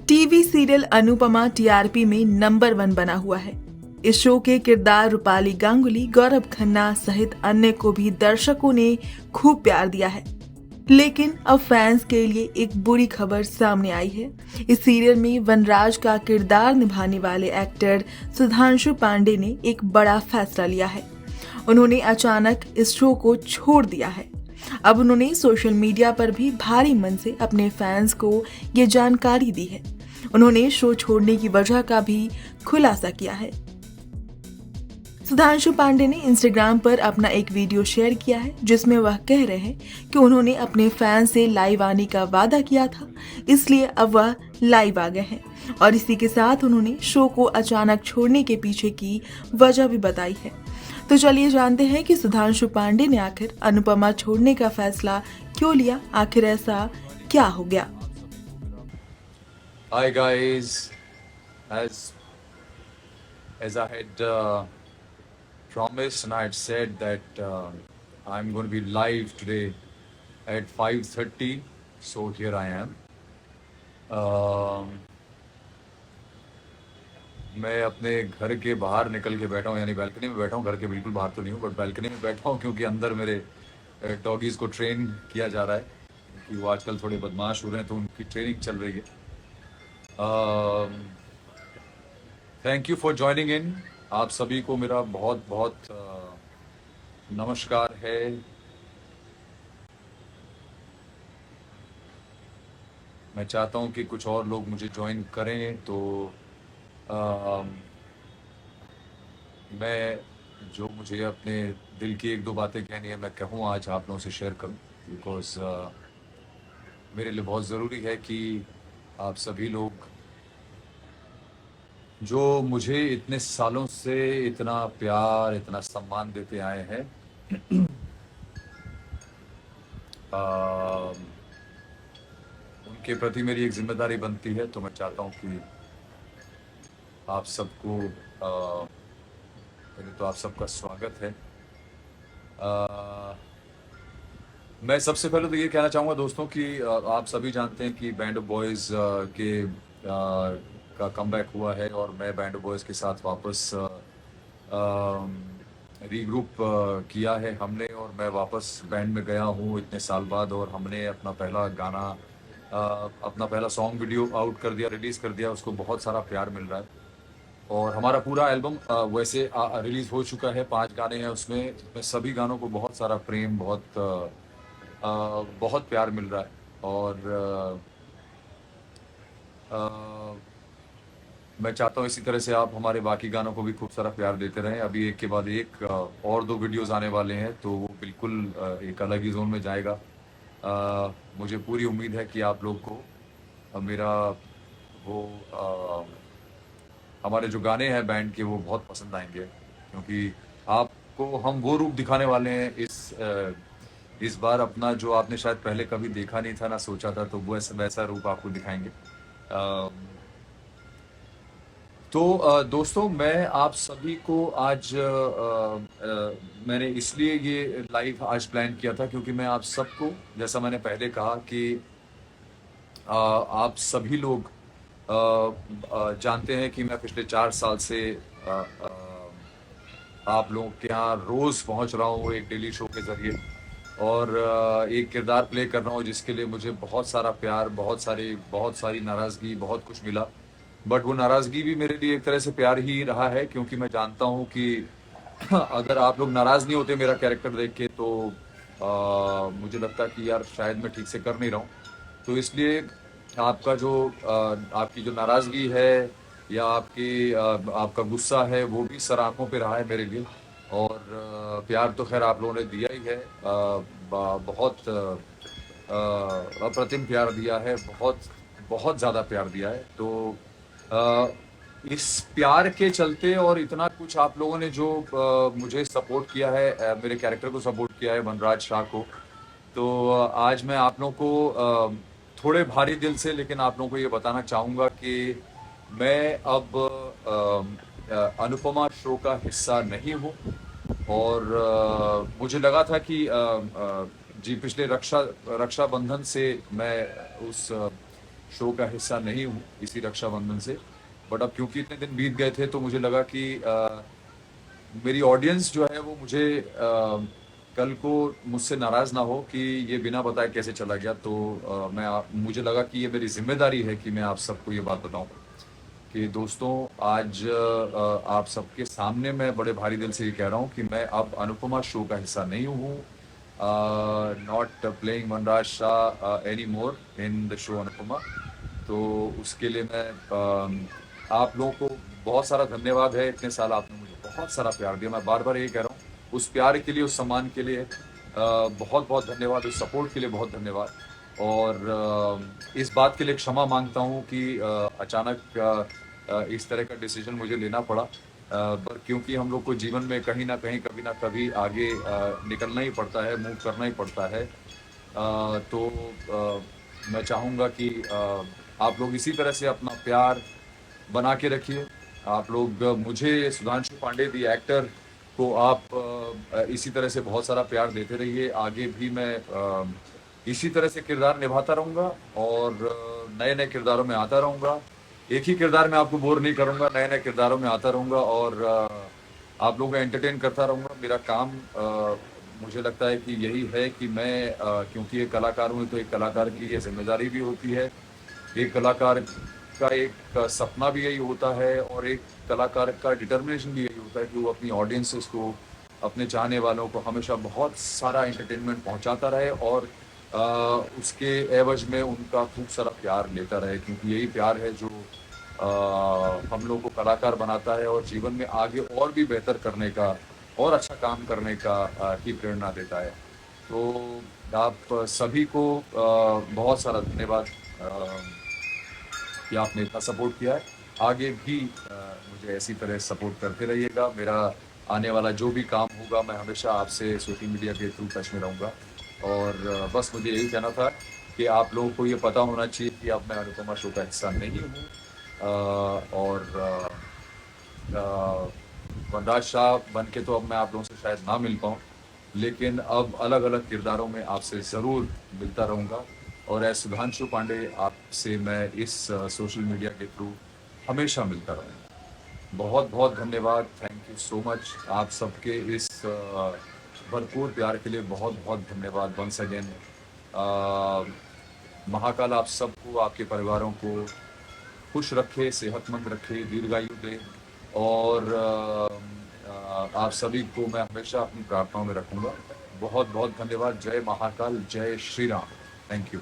TV serial Anupama TRP में number 1 बना हुआ है। इस शो के किरदार रूपाली गांगुली, गौरव खन्ना सहित अन्य को भी दर्शकों ने खूब प्यार दिया है। लेकिन अब फैंस के लिए एक बुरी खबर सामने आई है। इस सीरियल में वनराज का किरदार निभाने वाले एक्टर सुधांशु पांडे ने एक बड़ा फैसला लिया है। उन्होंने अचानक इस शो को छोड़ दिया है। अब उन्होंने सोशल मीडिया पर भी भारी मन से अपने फैंस को ये जानकारी दी है। उन्होंने शो छोड़ने की वजह का भी खुलासा किया है। सुधांशु पांडे ने इंस्टाग्राम पर अपना एक वीडियो शेयर किया है, जिसमें वह कह रहे हैं कि उन्होंने अपने फैन से लाइव आने का वादा किया था, इसलिए अब वह लाइव आ गए हैं। और इसी के साथ उन्होंने शो को अचानक छोड़ने के पीछे की वजह भी बताई है। तो चलिए जानते हैं कि सुधांशु पांडे ने आखिर अनुपमा छोड़ने का फैसला क्यों लिया, आखिर ऐसा क्या हो गया। Hi guys, as I had promised and I had said that I'm going to be live today at 5:30, so here I am. मैं अपने घर के बाहर निकल के बैठा हूँ, यानी बैल्कनी में बैठा हूँ। घर के बिल्कुल बाहर तो नहीं हूँ, बट बैल्कनी में बैठा हूँ क्योंकि अंदर मेरे डॉगीज़ को ट्रेन किया जा रहा है कि वो आजकल थोड़े बदमाश हो रहे हैं, तो उनकी ट्रेनिंग चल रही है। Thank you for joining in. आप सभी को मेरा बहुत बहुत नमस्कार है। मैं चाहता हूं कि कुछ और लोग मुझे ज्वाइन करें, तो मैं जो मुझे अपने दिल की एक दो बातें कहनी है, मैं कहूँ आज आप लोगों से शेयर करूं, बिकॉज मेरे लिए बहुत ज़रूरी है कि आप सभी लोग जो मुझे इतने सालों से इतना प्यार, इतना सम्मान देते आए हैं, उनके प्रति मेरी एक जिम्मेदारी बनती है। तो मैं चाहता हूं कि आप सबको पहले तो आप सबका स्वागत है। मैं सबसे पहले तो ये कहना चाहूँगा दोस्तों कि आप सभी जानते हैं कि बैंड ऑफ बॉयज़ के का कमबैक हुआ है और मैं बैंड ऑफ बॉयज़ के साथ वापस रीग्रुप किया है हमने, और मैं वापस बैंड में गया हूँ इतने साल बाद, और हमने अपना पहला गाना, अपना पहला सॉन्ग वीडियो आउट कर दिया, रिलीज़ कर दिया। उसको बहुत सारा प्यार मिल रहा है और हमारा पूरा एल्बम वैसे रिलीज़ हो चुका है। 5 गाने हैं उसमें सभी गानों को बहुत सारा प्रेम, बहुत प्यार मिल रहा है। और मैं चाहता हूँ इसी तरह से आप हमारे बाकी गानों को भी खूब सारा प्यार देते रहें। अभी एक के बाद एक और 2 वीडियोस आने वाले हैं, तो वो बिल्कुल एक अलग ही जोन में जाएगा। मुझे पूरी उम्मीद है कि आप लोग को मेरा वो हमारे जो गाने हैं बैंड के वो बहुत पसंद आएंगे, क्योंकि आपको हम वो रूप दिखाने वाले हैं इस बार अपना, जो आपने शायद पहले कभी देखा नहीं था ना सोचा था, तो वो वैसा रूप आपको दिखाएंगे। तो दोस्तों, मैं आप सभी को आज मैंने इसलिए ये लाइव आज प्लान किया था क्योंकि मैं आप सबको, जैसा मैंने पहले कहा कि आप सभी लोग जानते हैं कि मैं पिछले 4 साल से आप लोगों के यहाँ रोज़ पहुँच रहा हूँ एक डेली शो के ज़रिए, और एक किरदार प्ले कर रहा हूँ जिसके लिए मुझे बहुत सारा प्यार, बहुत सारी नाराज़गी, बहुत कुछ मिला। बट वो नाराज़गी भी मेरे लिए एक तरह से प्यार ही रहा है, क्योंकि मैं जानता हूँ कि अगर आप लोग नाराज़ नहीं होते मेरा कैरेक्टर देख के, तो मुझे लगता कि यार शायद मैं ठीक से कर नहीं रहा हूँ। तो इसलिए आपका जो आपकी जो नाराज़गी है या आपका गुस्सा है, वो भी सर आँखों पे रहा है मेरे लिए। और प्यार तो खैर आप लोगों ने दिया ही है, बहुत अप्रतिम प्यार दिया है, बहुत ज़्यादा प्यार दिया है। तो इस प्यार के चलते और इतना कुछ आप लोगों ने जो मुझे सपोर्ट किया है, मेरे कैरेक्टर को सपोर्ट किया है, वनराज शाह को, तो आज मैं आप लोगों को थोड़े भारी दिल से, लेकिन आप लोगों को ये बताना चाहूँगा कि मैं अब अनुपमा शो का हिस्सा नहीं हूँ। और मुझे लगा था कि जी पिछले रक्षाबंधन से मैं उस शो का हिस्सा नहीं हूँ इसी रक्षाबंधन से, बट अब क्योंकि इतने दिन बीत गए थे तो मुझे लगा कि मेरी ऑडियंस जो है वो मुझे कल को मुझसे नाराज ना हो कि ये बिना बताए कैसे चला गया। तो मुझे लगा कि ये मेरी जिम्मेदारी है कि मैं आप सबको ये बात बताऊं कि दोस्तों आज आप सबके सामने मैं बड़े भारी दिल से ये कह रहा हूँ कि मैं अब अनुपमा शो का हिस्सा नहीं हूँ। Not playing Vanraj Shah any more in the show Anupama. तो उसके लिए मैं आप लोगों को बहुत सारा धन्यवाद है। इतने साल आपने मुझे बहुत सारा प्यार दिया, मैं बार बार यही कह रहा हूँ। उस प्यार के लिए, उस सम्मान के लिए बहुत बहुत धन्यवाद, उस सपोर्ट के लिए बहुत धन्यवाद। और इस बात के लिए क्षमा मांगता हूँ कि अचानक इस तरह का डिसीजन मुझे लेना पड़ा, पर क्योंकि हम लोग को जीवन में कहीं ना कहीं कभी ना कभी आगे निकलना ही पड़ता है, मूव करना ही पड़ता है। तो मैं चाहूँगा कि आप लोग इसी तरह से अपना प्यार बना के रखिए। आप लोग मुझे, सुधांशु पांडे दी एक्टर को आप इसी तरह से बहुत सारा प्यार देते रहिए। आगे भी मैं इसी तरह से किरदार निभाता रहूँगा और नए नए किरदारों में आता रहूँगा। एक ही किरदार में आपको बोर नहीं करूँगा, नए नए किरदारों में आता रहूँगा और आप लोगों को एंटरटेन करता रहूँगा। मेरा काम मुझे लगता है कि यही है कि मैं क्योंकि एक कलाकार हूँ तो एक कलाकार की ये जिम्मेदारी भी होती है। एक कलाकार का एक सपना भी यही होता है और एक कलाकार का डिटर्मिनेशन भी यही होता है कि वो अपनी ऑडियंसेस को, अपने चाहने वालों को हमेशा बहुत सारा एंटरटेनमेंट पहुंचाता रहे और उसके एवज में उनका खूब सारा प्यार लेता रहे, क्योंकि यही प्यार है जो हम लोग को कलाकार बनाता है और जीवन में आगे और भी बेहतर करने का और अच्छा काम करने का की प्रेरणा देता है। तो आप सभी को बहुत सारा धन्यवाद कि आपने इतना सपोर्ट किया है। आगे भी मुझे ऐसी तरह सपोर्ट करते रहिएगा। मेरा आने वाला जो भी काम होगा मैं हमेशा आपसे सोशल मीडिया के थ्रू टच में रहूँगा। और बस मुझे यही कहना था कि आप लोगों को ये पता होना चाहिए कि अब मैं अनुपमा शो का हिस्सा नहीं हूँ। और वनराज शाह बन के तो अब मैं आप लोगों से शायद ना मिल पाऊँ, लेकिन अब अलग अलग किरदारों में आपसे ज़रूर मिलता रहूँगा। और एज सुधांशु पांडे आपसे मैं इस सोशल मीडिया के थ्रू हमेशा मिलता रहूँगा। बहुत बहुत धन्यवाद, थैंक यू सो मच। आप सबके इस भरपूर प्यार के लिए बहुत बहुत धन्यवाद वंस अगेन। महाकाल आप सबको, आपके परिवारों को खुश रखे, सेहतमंद रखे, दीर्घायु दे और आप सभी को मैं हमेशा अपनी प्रार्थनाओं में रखूंगा। बहुत बहुत धन्यवाद। जय महाकाल, जय श्री राम। Thank you.